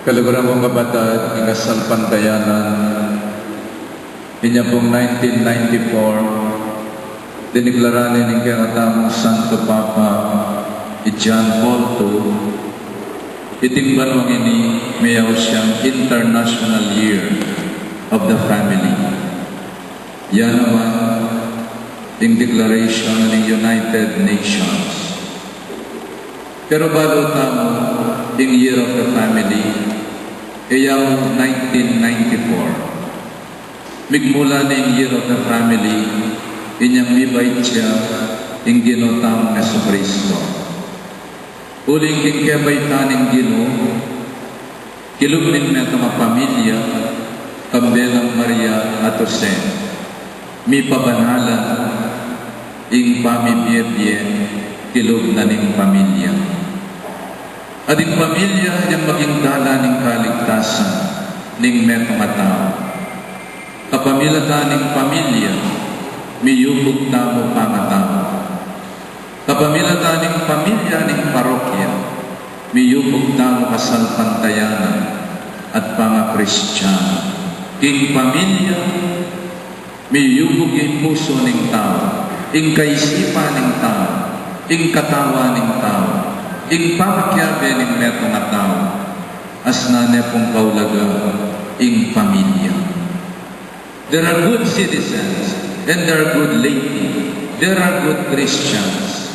Kaliburan kong kabatad, ingasal pantayanan, inya pong 1994, diniklaranin ng kakatamong Santo Papa John Paul II, itingbanwang ini mayaw siyang International Year of the Family. Yan naman yung declaration ng United Nations. Pero bago tamo yung Year of the Family, iyang 1994. Migmula na yung Year of the Family, inyang mibait siya yung ginotang Yesu Cristo. Uling kikabaitan ng Gino, kilugnin na ito mga pamilya, kambelang Maria at Jose, mi pabanalan, ing pamibiyebye, kilog na ning pamilya. At yung pamilya yung maging dala ng kaligtasan ng metong tao. Kapamilata ng pamilya, miyubog tamo pangatao. Kapamilata ng pamilya ng parokya, miyubog tamo kasalpantayanan at panga-Kristiyano. King pamilya, miyubog yung puso ng tao, ing kaisipan ng tao, ing katawa ng tao, ing pamakyabe ng metong tao, as nane pong kaulaga, ing pamilya. There are good citizens, and there are good laity, there are good Christians.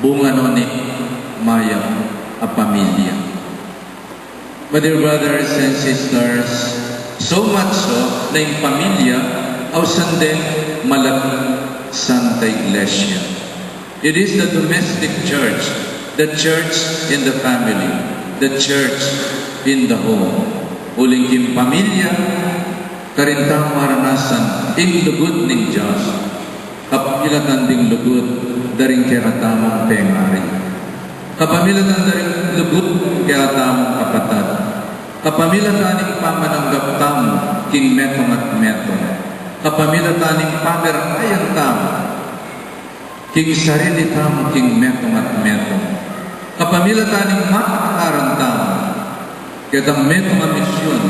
Bunga nun ni maya a pamilya. But dear brothers and sisters, so much so na yung pamilya ausan din malaking Santa Iglesia. It is the domestic church, the church in the family, the church in the home. Uling kim pamilya, karintang maranasan, ing lugod ng Diyos, kapamilatan ding lugod, daring kakatamang pengari. Kapamilatan daring lugod, kakatamang kapatad. Kapamilatan ng pamananggap tamo, king metong at metong. Kapamilatan ng pamerayang tamo, king sarili tamo, king metong at metong. Kapamilatan ng matakaran tamo, kitang metong ang misyon,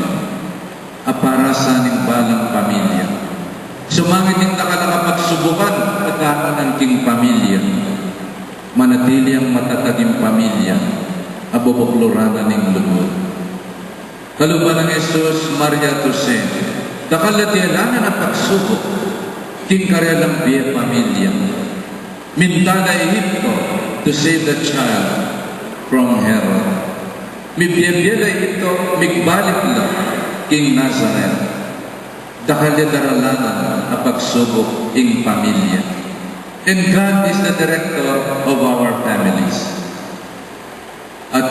para sa ning balang pamilya. Sumangit yung nakalakapagsubukan pagkaan ng king pamilya. Manatili ang matataging pamilya, abobokloranan ng lugod. Kaluban ng Jesus, Maria Jose, kakalatialangan ang pagsubok, king karelang biya pamilya. Mintana Ehipto to save the child from Herod. Mibiyabiyada ito, migbalik lang, king Nazareth. Dakalya daralanan ang pagsubok ing pamilya. And God is the director of our families. At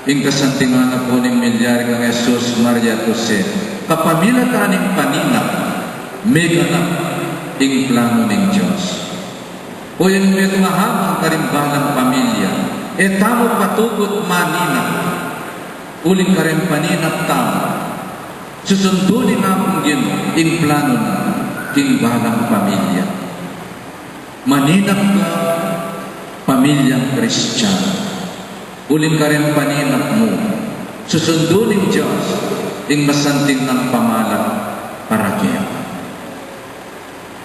ing kasantingan po ng milyar ng Jesus, Maria Jose, kapamilatan ng paninap, may ganap ing plano ng Diyos. O yung may tumahabang karimbalang pamilya, tamo patugot maninap, uling karim paninap tamo, susundunin nga kung yun, ing plano na, king balang pamilya. Maninap ka, pamilyang Kristiyano. Uling ka rin paninap mo, susundunin Diyos, ing masanting ng pamalang parakya.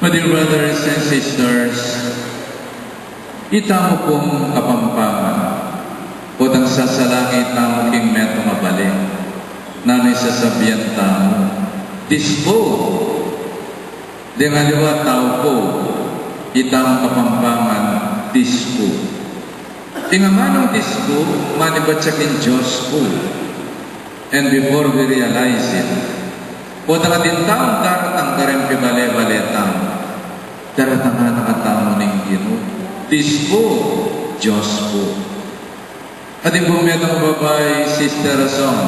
My dear brothers and sisters, itamo pong kapampangan, o tang sasalangit tamo king metong mabaling, nanay sasabihan tamo, dispo, di nga liwa tao po, itang kapampangan, dispo. Tingamanong dispo, manibatsakin Diyos po. And before we realize it, o tanga din taong daratang karempi bale-bale tamo, daratang nga nakatamo ng Gino, dispo, Diyos po. At yung bumetong babae, Sister Razon,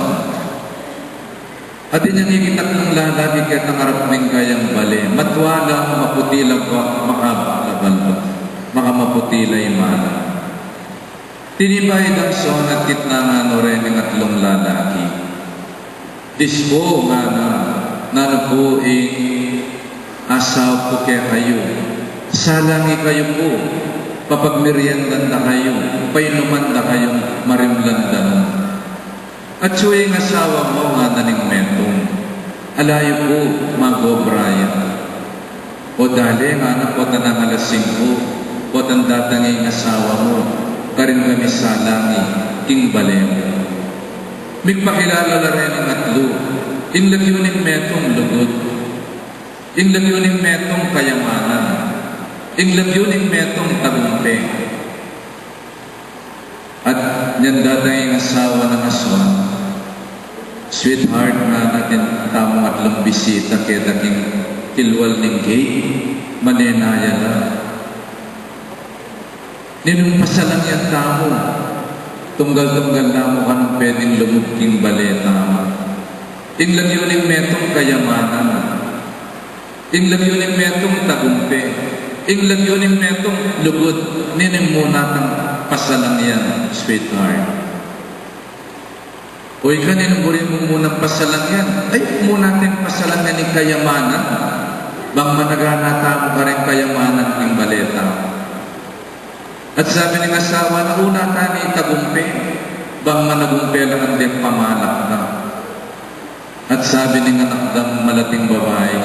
at inyang ikitak ng lalaki ka't ang harap ng kayang bali. Matwala, maputilang makabalabalba, makamaputila imana. Tinibay ng son at kitnangan o rin ng atlong lalaki. Dispo nga na, nanubuing asaw po kaya kayo. Salangi kayo po, papagmeriendan na kayo, painuman na kayong marimlandan. At suwing asawa mo nga naning metong, alayo po mag-obraya. O dali nga na po tanang alas 5, o tandatanging asawa mo, karin kami salangi, king balemo. Migpakilala la rin ang atlo, in lagyuning metong lugod, in lagyuning metong kayamanan, in lagyuning metong tagumpay. At yan datang asawa ng aswan, sweetheart nga natin tamong atlong bisita kaya daking kilwal ng gate, manenaya na. Ninumpasalang yan tamo, tunggal-tunggal na mo ka nang pwedeng lumugking baleta. Ing lagyuning metong kayamanan, ing lagyuning metong tagumpe, ing lagyuning metong lugod, nining muna kang pasalang yan, sweetheart. O ikanin, burin mo munang pasalang yan. Ay, muna natin pasalang yan ng kayamanan. Bang managanata mo ka rin kayamanan ng baleta. At sabi ng asawa na una tani tagumpe, bang managumpe lang ang diyang pamalak na. At sabi ng anak ng malating babae,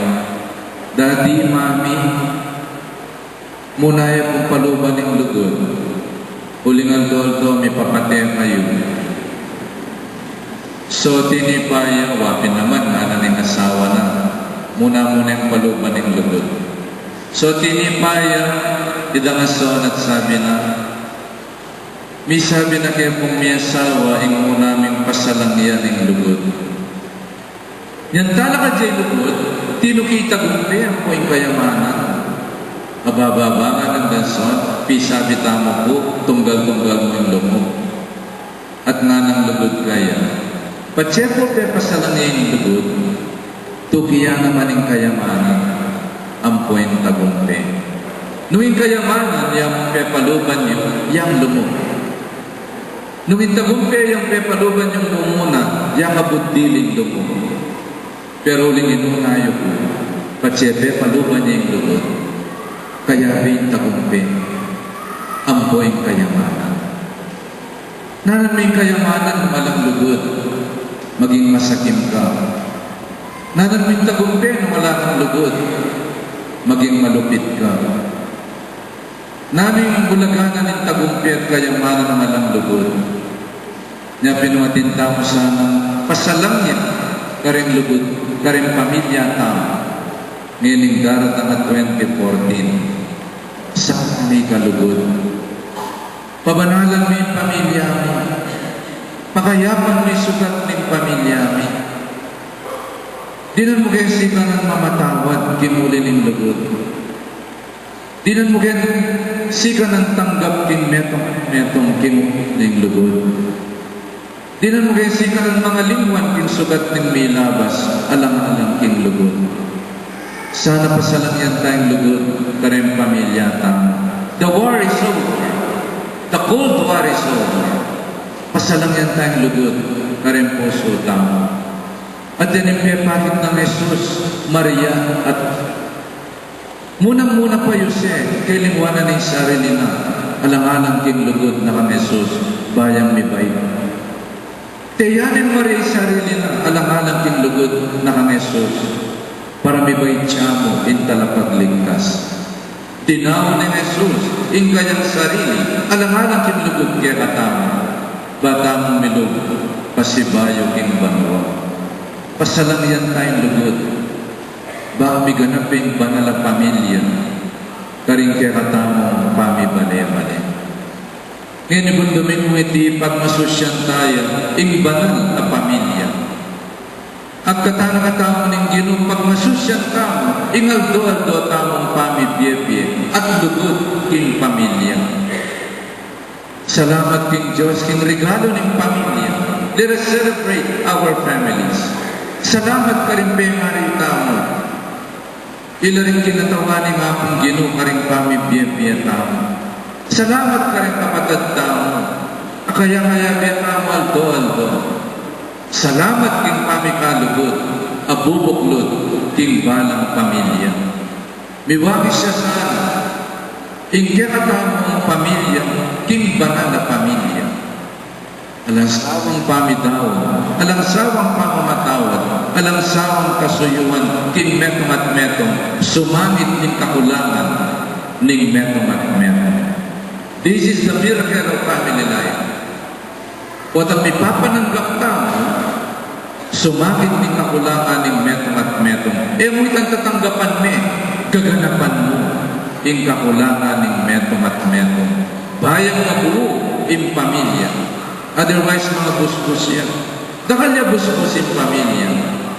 Daddy, Mami, muna yung paluban ng lugod. Huling ang doldo, may papatay kayo. So, tinipaya, wapin naman, ng asawa na. Muna yung paluban ng lugod. So, tinipaya, idangason at sabi na, may sabi na kayo kung may asawa, ing muna naming pasalang yan ng lugod. Yan talaga dyan lugod, tinukita gumpe ang po'ing kayamanan. Abababangan ng danson, pisabi tamo po, tunggal-tunggal mo yung lumog. At nga ng lugod kaya, patsepo pe pasalang yung lugod, tukiya naman yung kayamanan, ang po'ing tagumpe. Nung kayamanan, yung pepaluban nyo, yung lumog. Nung tagumpe, yung pepaluban yung lumuna, yung abuddiling lumog. Pero uling inunayo po, patsepe paluban niya yung lugod. Kaya rin tagumpe, ang buwing kayamanan. Nanan may kayamanan walang lugod, maging masakim ka. Nanan may tagumpe na wala kang lugod, maging malupit ka. Namin bulaganan ng tagumpe at kayamanan na walang lugod. Niya pinumatinta mo sana, pasalang yan, karing lugod, karing pamilya tao. Ngiling darat ang 2014, saan may kalugod? Pabanalan mo yung pamilya mo. Pakayapan mo yung sugat ng pamilya mo. Dinan mo kayo sika ng mamatawad, kinuli ng lugod. Dinan mo kayo sika ng tanggap king metong kinuli ng lugod. Dinan mo kayo sika ng mga lingwan king sugat ng may labas, alang-alang king lugod. Sana pasalang yan tayong lugod, kareng pamilya tamo. The war is over. The Cold War is over. Pasalang yan tayong lugod, kareng puso tamo. At yan yung pepakit ng Jesus, Maria, at munang-muna pa Yose, kay lingwanan ng sarili na, alang-alang king lugod na kang Jesus, bayang may bayi. Tiyanin Maria sarili na, alang-alang king lugod na kang Jesus, para may bayit siya mo in talapagligtas. Tinaw ni Jesus in kanyang sarili, alang-alang kinlugod kaya katama, batang milog, pasibayo king banwa. Pasalang yan tayong lugod, baka may ganaping banala pamilya, karing kaya katama pamibale-bale. Ngayon ibundumin mo iti pagmasusyan tayo, ing banal na pamilya. At katanang-tamo ng Ginoo pagmasusyan tamo, ingaldo-aldo tamong pamibiyebye at lugod king pamilya. Salamat king Diyos, king regalo ng pamilya. Let us celebrate our families. Salamat ka rin pengari tamo. Ila rin kinatawanin nga kong Ginoo ka rin pamibiyebye tamo. Salamat ka rin kapatid tamo. Akaya-kaya tamo aldo-aldo. Salamat king pamikalugod, abubuklod, king balang pamilya. Miwagi siya sana, ingkakatamong pamilya, king banal na pamilya. Alang sawang pamidawon, alang sawang pamamatawad, alang sawang kasuyuan, king metong at metong, sumangit ning kakulangan, ning metong at metong. This is the miracle of family life. O at may papananggap tamo, sumangit ning kakulangan, ning metong at metong. Mo itang tatanggapan me, gaganapan mo, ing kakulangan, ning metong at metong. Bayang mabuo, ing pamilya. Otherwise, mga busbus yan. Dahil niya busbus yung pamilya.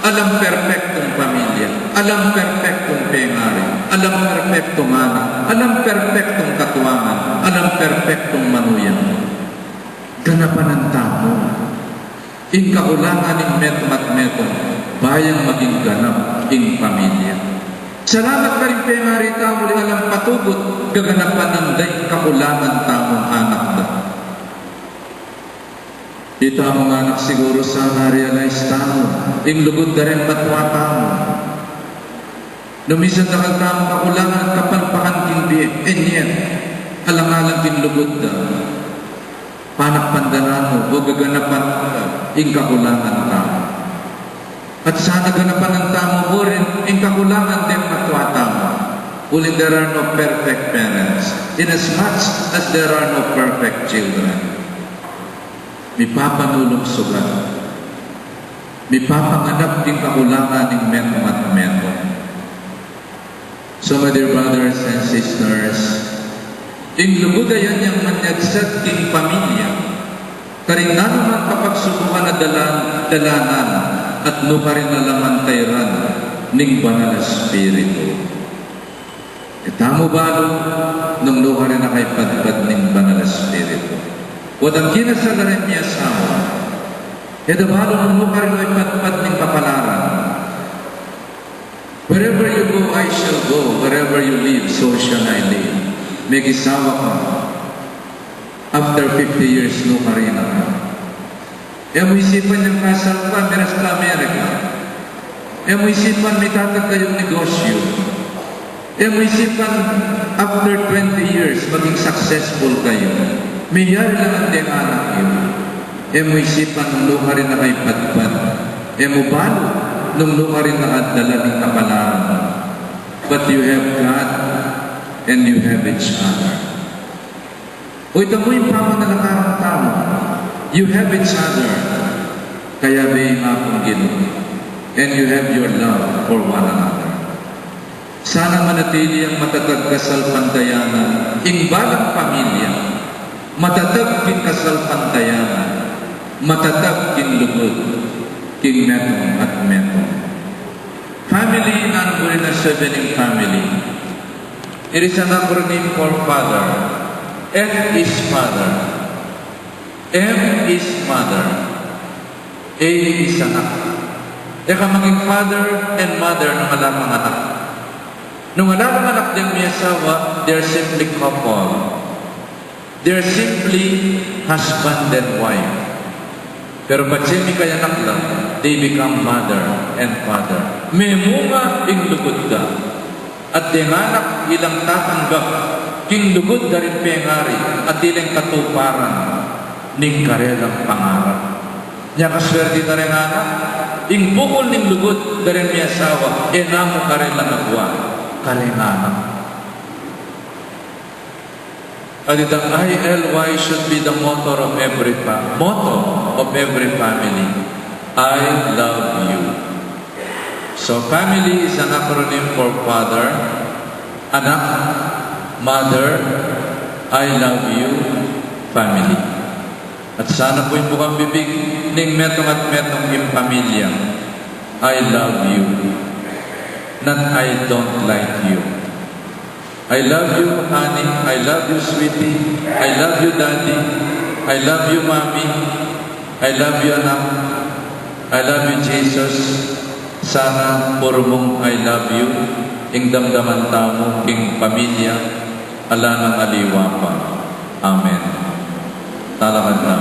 Alam perfectong pamilya. Alam perfectong pengari. Alam perfectong anak. Alam perfectong katuwangan. Alam perfectong manuyan. Ganapan ang tamo. In kaulangan ng metong at metong, bayang maging ganap in pamilya. Salamat ka rin pengari tamo, alam patugot, gaganapan ng day kakulangan tamong anak na. Ito ang mga anak siguro sana realize tamo, ing lugod na rin matwa tamo. Numisan na kang tamo kakulangan at kapalpakan kinbi, and yet, alang-alang kinlugod na. Panak pandanan mo, o gaganapan ka, ing kakulangan tamo. At sana ganapan ng tamo mo rin, ing kakulangan din matwa tamo. Uling there are no perfect parents, in as much as there are no perfect children. May papanulong sugat. May papanganap din kakulangan ng metong at metong. So, my dear brothers and sisters, ing lubudayan niyang manyagsat king pamilya, karing naman kapagsubukan na dalanan at nukarin na lamantayran ning banal na Espiritu. Itamo balo nung nukarin na kay padpad ning banal na Espiritu. Wadang kinasalarin niya asawa, edabalo ng mukha rin ay patpat ng kapalaran. Wherever you go, I shall go. Wherever you live, so shall I live. May gisawa ka. After 50 years, no ka rin ako. Mo isipan niyang kasal pa, miras ka Amerika. Mo isipan, may tatag kayong negosyo. Mo isipan, after 20 years, maging successful kayo. May yari lang ang diyang anak yun. Mo isipan nung luha rin na kay padpad. Mo balo nung luha rin na kadala ng kapalaran. But you have God and you have each other. O ito mo yung pamanalakarang tao. You have each other. Kaya may akong Ginoo. And you have your love for one another. Sana manatili ang matatag kasal pantayanan, imbalang pamilya, matatag king kasal pantayanan, matatag king lugod, king metong at metong. Family, nanubuhin na sevening family. It is an acronym for father. F is father. M is mother. A is anak. Eka maging father and mother ng alamang anak. Nung alamang anak din may asawa, they are simply couple. They're simply husband and wife. Pero ba't may kaya anak lang, they become mother and father. May munga ing lugod ka. At yung anak ilang tatanggap, king lugod ka rin pengari at ilang katuparan ning karelang pangarap. Nya kaswerte ka rin anak, ing bukol ning lugod ka rin may asawa, enamo ka rin lang nagwa, karing anak. At itang ILY should be the motto of every family. I love you. So family is an acronym for father, anak, mother, I love you, family. At sana po yung bukang bibig ning metong at metong yung pamilya. I love you. Not I don't like you. I love you, honey. I love you, sweetie. I love you, daddy. I love you, mommy. I love you, anak. I love you, Jesus. Sana puro mong I love you. Ing damdaman tamo, ing pamilya, ala ng aliwa pa. Amen. Talakad na.